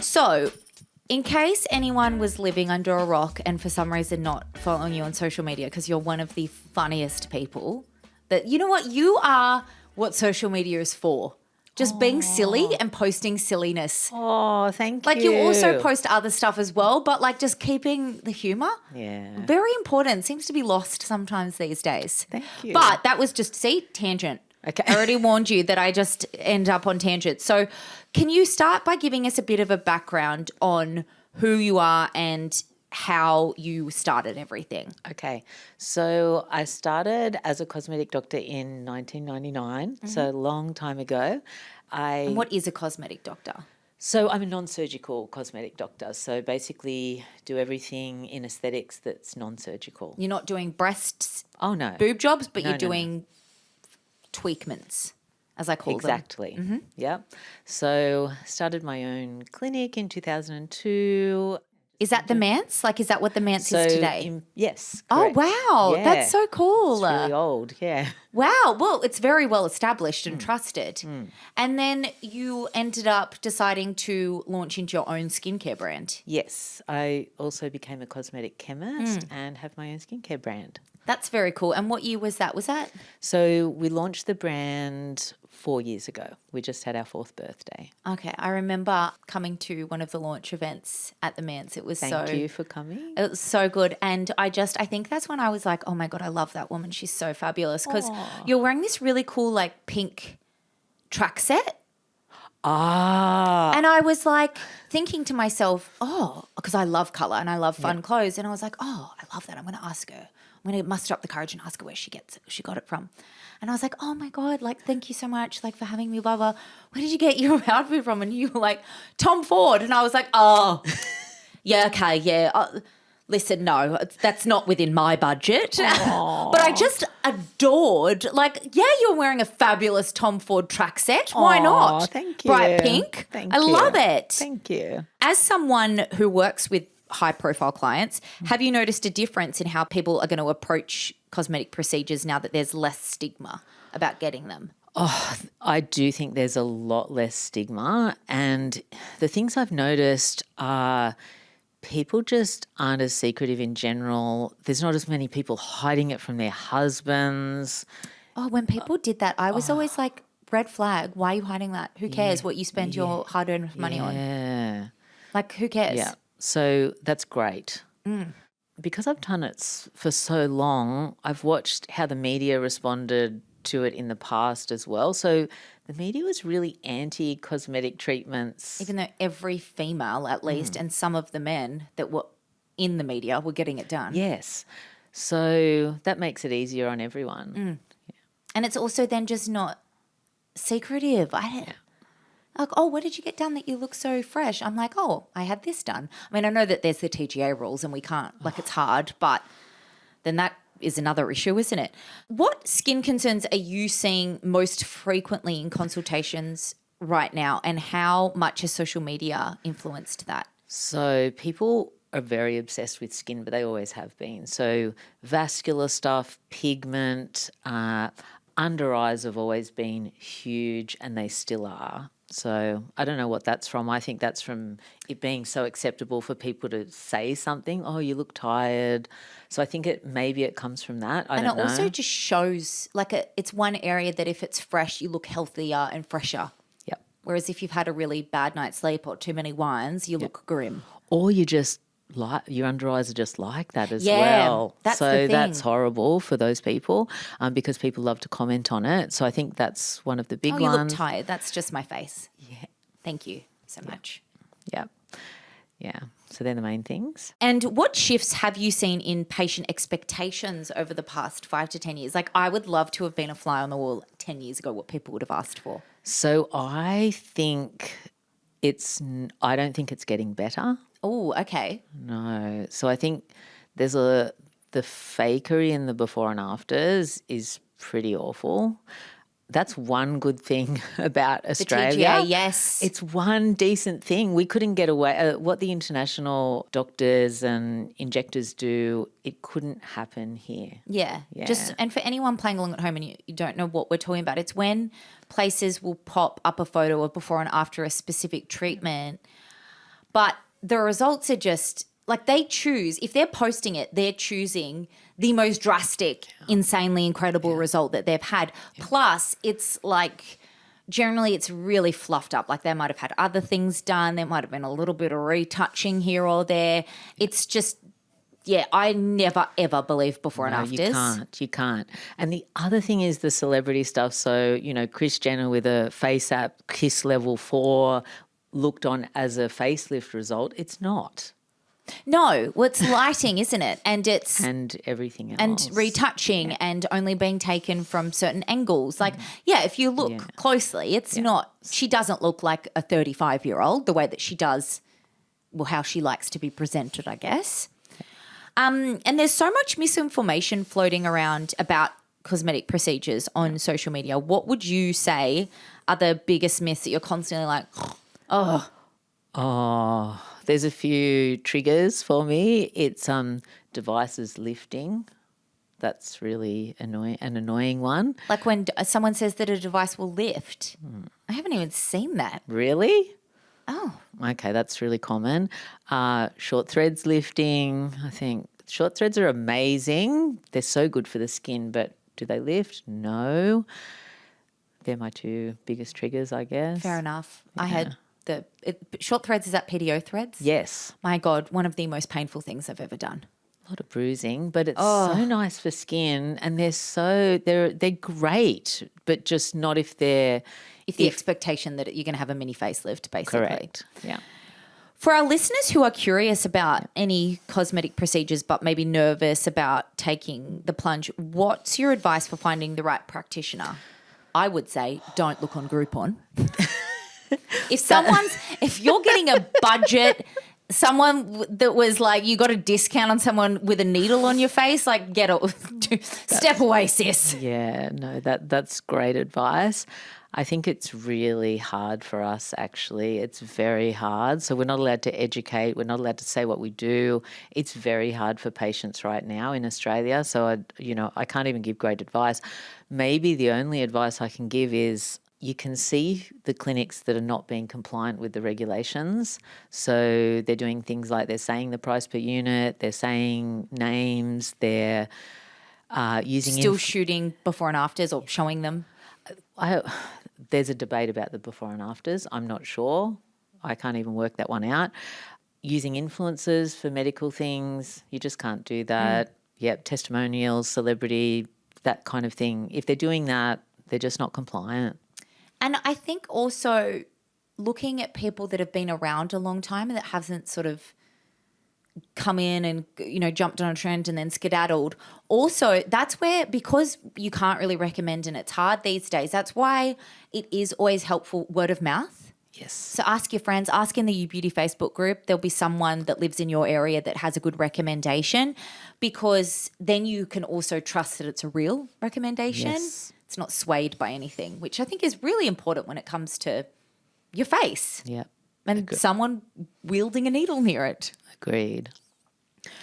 So, in case anyone was living under a rock and for some reason not following you on social media because you're one of the funniest people, that you know what? You are what social media is for. Just being silly and posting silliness. Oh, thank you. Like you also post other stuff as well, but like just keeping the humour. Yeah. Very important. Seems to be lost sometimes these days. Thank you. But that was just, tangent. Okay. I already warned you that I just end up on tangents. So can you start by giving us a bit of a background on who you are and how you started everything? Okay. So I started as a cosmetic doctor in 1999, so a long time ago. And what is a cosmetic doctor? So I'm a non-surgical cosmetic doctor. So basically do everything in aesthetics that's non-surgical. You're not doing breasts, Oh, no. boob jobs, but No, you're no, no. doing tweakments, as I call them. Exactly. Yeah. So started my own clinic in 2002. Is that the Mance? Like, is that what the Mance is today? Yes. Oh, correct. wow. Yeah. That's so cool. It's really old, yeah. Wow. Well, it's very well established and trusted. And then you ended up deciding to launch into your own skincare brand. Yes. I also became a cosmetic chemist and have my own skincare brand. That's very cool. And what year was that? So we launched the brand 4 years ago. We just had our 4th birthday. Okay. I remember coming to one of the launch events at the Mance. It was Thank you for coming. It was so good. And I think that's when I was like, oh my God, I love that woman. She's so fabulous. Because you're wearing this really cool like pink track set. And I was like thinking to myself, because I love colour and I love fun clothes. And I was like, I love that. I'm going to ask her. I'm going to muster up the courage and ask her where she got it from. And I was like, oh my God, like, thank you so much, like, for having me, blah, blah. Where did you get your outfit from? And you were like, Tom Ford. And I was like, oh, yeah, okay, yeah. Listen, no, that's not within my budget. But I just adored, like, yeah, you're wearing a fabulous Tom Ford track set. Why not? Thank you. Bright pink. I love it. Thank you. As someone who works with high-profile clients, have you noticed a difference in how people are going to approach cosmetic procedures now that there's less stigma about getting them? I do think there's a lot less stigma, and the things I've noticed are people just aren't as secretive in general. There's not as many people hiding it from their husbands. Oh, when people did that, I was always like, red flag, why are you hiding that? Who cares what you spend your hard-earned money on? Yeah. Like, who cares? Yeah. So that's great. Because I've done it for so long, I've watched how the media responded to it in the past as well. So the media was really anti-cosmetic treatments. Even though every female, at least, and some of the men that were in the media were getting it done. Yes. So that makes it easier on everyone. And it's also then just not secretive. Like, oh, what did you get done that you look so fresh? I'm like, oh, I had this done. I mean, I know that there's the TGA rules and we can't, like, it's hard, but then that is another issue, isn't it? What skin concerns are you seeing most frequently in consultations right now, and how much has social media influenced that? So people are very obsessed with skin, but they always have been. So vascular stuff, pigment, under eyes have always been huge, and they still are. So I don't know what that's from. I think that's from it being so acceptable for people to say something, oh, you look tired. So I think maybe it comes from that. I don't know. And it also just shows, like, it's one area that if it's fresh, you look healthier and fresher. Yep. Whereas if you've had a really bad night's sleep or too many wines, you look grim. Or you just your under eyes are just like that as Yeah, well. that's the so thing. that's horrible for those people because people love to comment on it. So I think that's one of the big Oh, ones. you look tired. That's just my face. Yeah. Thank you so much. Yep. Yeah. So they're the main things. And what shifts have you seen in patient expectations over the past 5 to 10 years? Like, I would love to have been a fly on the wall 10 years ago, what people would have asked for. So I think I don't think it's getting better. Oh, okay. No. So I think there's the fakery in the before and afters is pretty awful. That's one good thing about Australia. The TGA, yes. It's one decent thing. We couldn't get away. What the international doctors and injectors do, it couldn't happen here. Yeah. And for anyone playing along at home and you don't know what we're talking about, it's when places will pop up a photo of before and after a specific treatment But the results are just like they choose, if they're posting it, they're choosing the most drastic, insanely incredible result that they've had. Plus, it's like generally it's really fluffed up. Like they might have had other things done. There might have been a little bit of retouching here or there. It's just, I never, ever believe before and afters. You can't. And the other thing is the celebrity stuff. So, Kris Jenner with a face app, Kiss Level 4, looked on as a facelift result. It's not. No, well, it's lighting, isn't it? And it's and everything else. And retouching and only being taken from certain angles. Like, if you look closely, it's not, she doesn't look like a 35-year-old the way that she does, well, how she likes to be presented, I guess. And there's so much misinformation floating around about cosmetic procedures on social media. What would you say are the biggest myths that you're constantly like, there's a few triggers for me. It's devices lifting. That's really an annoying one. Like when someone says that a device will lift. I haven't even seen that. Really? Oh. Okay, that's really common. Short threads lifting. I think short threads are amazing. They're so good for the skin, but do they lift? No. They're my two biggest triggers, I guess. Fair enough. I had short threads, is that PDO threads? Yes. My God, one of the most painful things I've ever done. A lot of bruising, but it's so nice for skin, and they're great, but just not if they're the expectation that you're going to have a mini facelift, basically. Correct. Yeah. For our listeners who are curious about any cosmetic procedures but maybe nervous about taking the plunge, what's your advice for finding the right practitioner? I would say don't look on Groupon. If you're getting a budget, someone that was like, you got a discount on someone with a needle on your face, like step away, sis. Yeah, no, that's great advice. I think it's really hard for us, actually. It's very hard. So we're not allowed to educate. We're not allowed to say what we do. It's very hard for patients right now in Australia. So, I can't even give great advice. Maybe the only advice I can give is you can see the clinics that are not being compliant with the regulations. So they're doing things like they're saying the price per unit, they're saying names, they're using... Still shooting before and afters or showing them? There's a debate about the before and afters. I'm not sure. I can't even work that one out. Using influencers for medical things, you just can't do that. Yep, testimonials, celebrity, that kind of thing. If they're doing that, they're just not compliant. And I think also looking at people that have been around a long time and that hasn't sort of come in and, jumped on a trend and then skedaddled. Also, that's where, because you can't really recommend and it's hard these days, that's why it is always helpful word of mouth. Yes. So ask your friends, ask in the You Beauty Facebook group. There'll be someone that lives in your area that has a good recommendation, because then you can also trust that it's a real recommendation. Yes. It's not swayed by anything, which I think is really important when it comes to your face. Yeah. And someone wielding a needle near it. Agreed.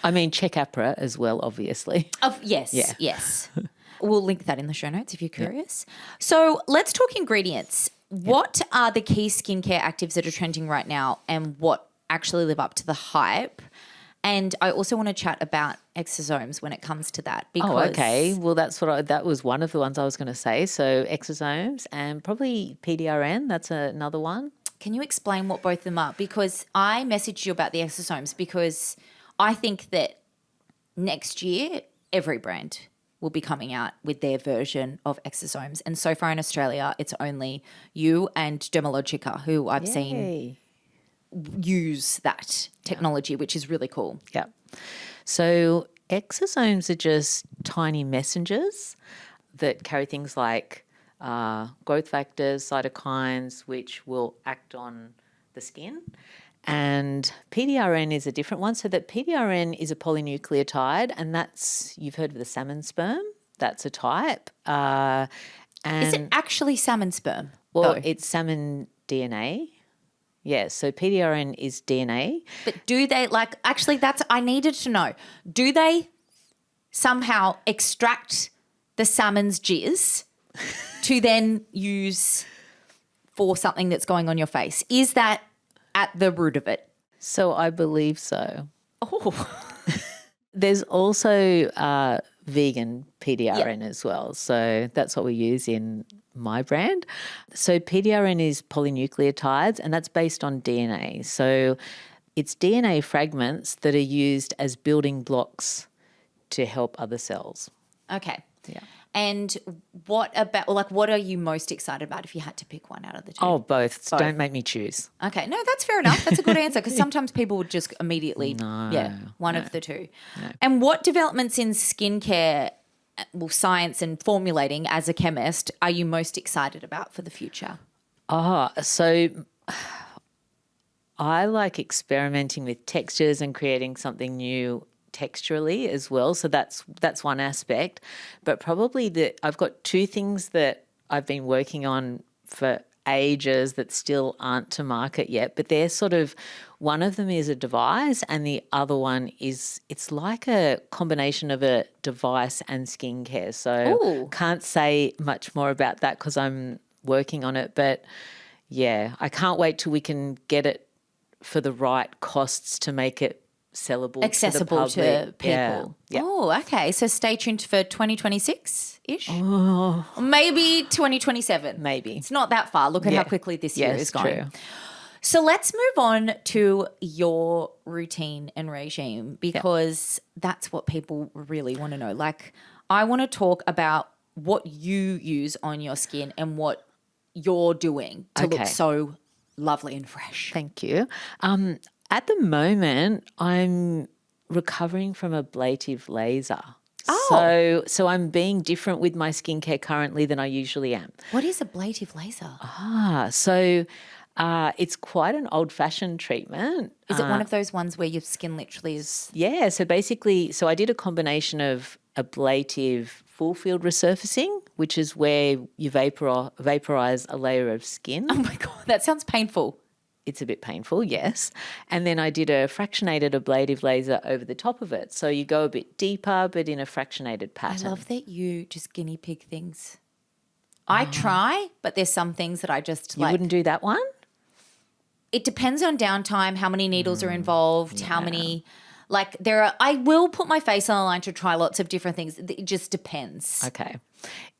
I mean, check APRA as well, obviously. Yes. We'll link that in the show notes if you're curious. So let's talk ingredients. What are the key skincare actives that are trending right now and what actually live up to the hype? And I also want to chat about exosomes when it comes to that. Because okay. Well, that was one of the ones I was going to say. So exosomes and probably PDRN, that's another one. Can you explain what both of them are? Because I messaged you about the exosomes because I think that next year every brand will be coming out with their version of exosomes. And so far in Australia, it's only you and Dermalogica who I've seen use that technology, which is really cool. Yeah. So exosomes are just tiny messengers that carry things like growth factors, cytokines, which will act on the skin. And PDRN is a different one. So that PDRN is a polynucleotide, and you've heard of the salmon sperm. That's a type. And is it actually salmon sperm? Well, it's salmon DNA. Yeah, so PDRN is DNA. But do they I needed to know. Do they somehow extract the salmon's jizz to then use for something that's going on your face? Is that at the root of it? So I believe so. Oh, There's also vegan PDRN as well. So that's what we use in my brand. So PDRN is polynucleotides, and that's based on DNA. So it's DNA fragments that are used as building blocks to help other cells. okay. Yeah. And what about, like, what are you most excited about if you had to pick one out of the two? Oh, both. Don't make me choose. Okay. No, that's fair enough. That's a good answer because sometimes people would just immediately, one of the two. No. And what developments in skincare, well, science and formulating as a chemist are you most excited about for the future? So I like experimenting with textures and creating something new texturally as well. So that's one aspect. But probably I've got two things that I've been working on for ages that still aren't to market yet, but they're sort of, one of them is a device and the other one is, it's like a combination of a device and skincare. So can't say much more about that because I'm working on it. But yeah, I can't wait till we can get it for the right costs to make it sellable, accessible to people. Yeah. Oh, okay. So stay tuned for 2026-ish. Or maybe 2027. Maybe. It's not that far. Look at how quickly this year is going. True. So let's move on to your routine and regime because that's what people really want to know. Like, I want to talk about what you use on your skin and what you're doing to look so lovely and fresh. Thank you. At the moment, I'm recovering from ablative laser. So I'm being different with my skincare currently than I usually am. What is ablative laser? So it's quite an old-fashioned treatment. Is it one of those ones where your skin literally is? Yeah. So basically, I did a combination of ablative full field resurfacing, which is where you vaporize a layer of skin. Oh my God, that sounds painful. It's a bit painful, yes. And then I did a fractionated ablative laser over the top of it. So you go a bit deeper, but in a fractionated pattern. I love that you just guinea pig things. I try, but there's some things that I just You wouldn't do that one? It depends on downtime, how many needles are involved, how many, like I will put my face on the line to try lots of different things. It just depends. Okay.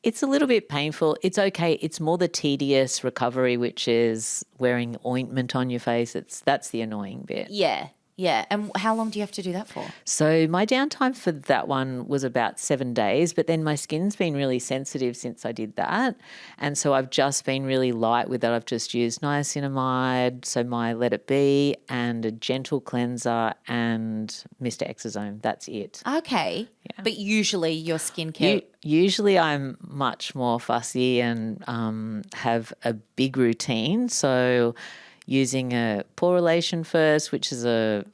It's a little bit painful. It's okay. It's more the tedious recovery, which is wearing ointment on your face. That's the annoying bit. Yeah. Yeah. And how long do you have to do that for? So my downtime for that one was about 7 days, but then my skin's been really sensitive since I did that. And so I've just been really light with it. I've just used niacinamide, so my Let It Be, and a gentle cleanser and Mr. Exosome. That's it. Okay. Yeah. But usually your skincare... Usually I'm much more fussy and have a big routine. So using a porelation first, which is a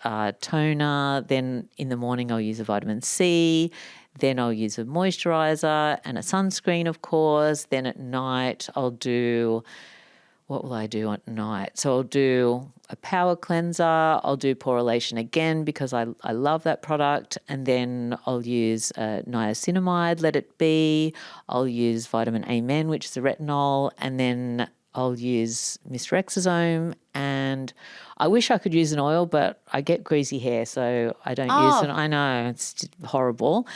toner. Then in the morning I'll use a vitamin C. Then I'll use a moisturiser and a sunscreen, of course. Then at night I'll do, what will I do at night? So I'll do a power cleanser. I'll do porelation again because I love that product. And then I'll use niacinamide, Let It Be. I'll use vitamin A Men, which is a retinol. And then I'll use Mr. Exosome, and I wish I could use an oil, but I get greasy hair, so I don't use it. I know, it's horrible.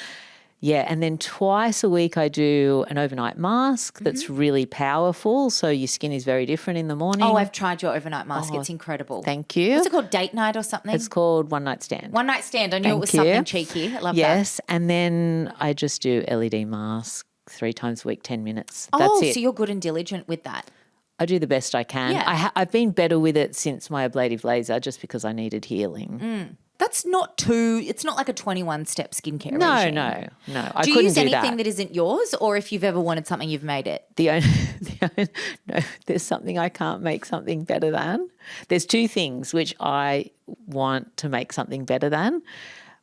Yeah, and then twice a week I do an overnight mask that's really powerful, so your skin is very different in the morning. Oh, I've tried your overnight mask. It's incredible. Thank you. What's it called, date night or something? It's called One Night Stand. One Night Stand. I knew it was something cheeky. I love that. Yes, and then I just do LED mask 3 times a week, 10 minutes. That's it. So you're good and diligent with that. I do the best I can. Yeah. I've been better with it since my ablative laser just because I needed healing. That's not it's not like a 21-step skincare regime. No. I couldn't do that. Do you use anything that isn't yours, or if you've ever wanted something, you've made it? No, there's something I can't make something better than. There's 2 things which I want to make something better than.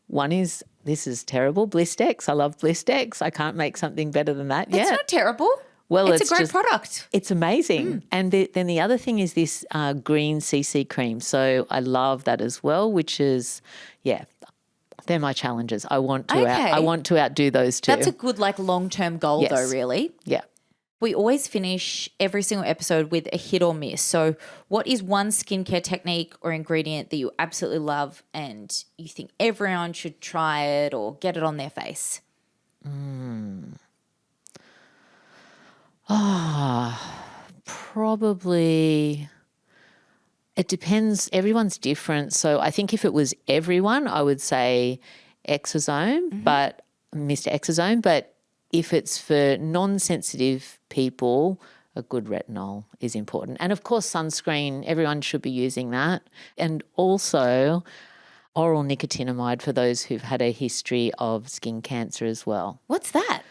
One is, this is terrible, Blistex. I love Blistex. I can't make something better than that yet. It's not terrible. Well, it's a great product. It's amazing. And then the other thing is this green CC cream. So I love that as well, which is, they're my challenges. I want to outdo those 2. That's a good long-term goal though, really. Yeah. We always finish every single episode with a hit or miss. So what is one skincare technique or ingredient that you absolutely love and you think everyone should try it or get it on their face? Probably it depends. Everyone's different. So I think if it was everyone, I would say Exosome, but Mr. Exosome. But if it's for non-sensitive people, a good retinol is important. And of course, sunscreen, everyone should be using that. And also oral nicotinamide for those who've had a history of skin cancer as well. What's that?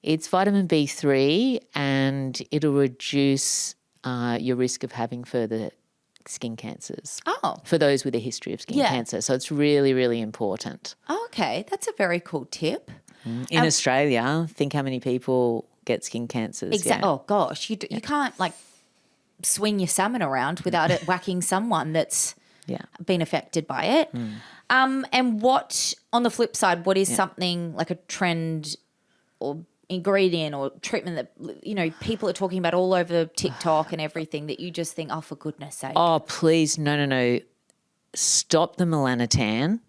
It's vitamin B3 and it'll reduce your risk of having further skin cancers. Oh. For those with a history of skin cancer. So it's really, really important. Oh, okay. That's a very cool tip. In Australia, think how many people get skin cancers. Exactly. Yeah. Oh, gosh. You can't, like, swing your salmon around without it whacking someone that's been affected by it. And what, on the flip side, what is something like a trend or ingredient or treatment that, you know, people are talking about all over TikTok and everything that you just think, oh, for goodness sake. Oh, please, no. Stop the melanotan.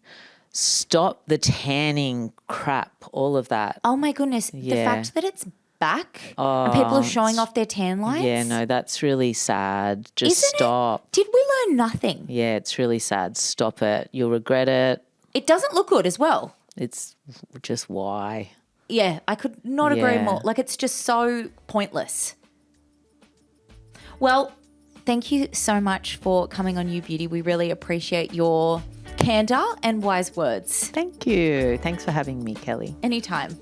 Stop the tanning crap, all of that. Oh, my goodness. The fact that it's back and people are showing off their tan lines. Yeah, no, that's really sad. Just stop. Did we learn nothing? Yeah, it's really sad. Stop it. You'll regret it. It doesn't look good as well. It's just why. Yeah, I could not agree more. Like, it's just so pointless. Well, thank you so much for coming on You Beauty. We really appreciate your candor and wise words. Thank you. Thanks for having me, Kelly. Anytime.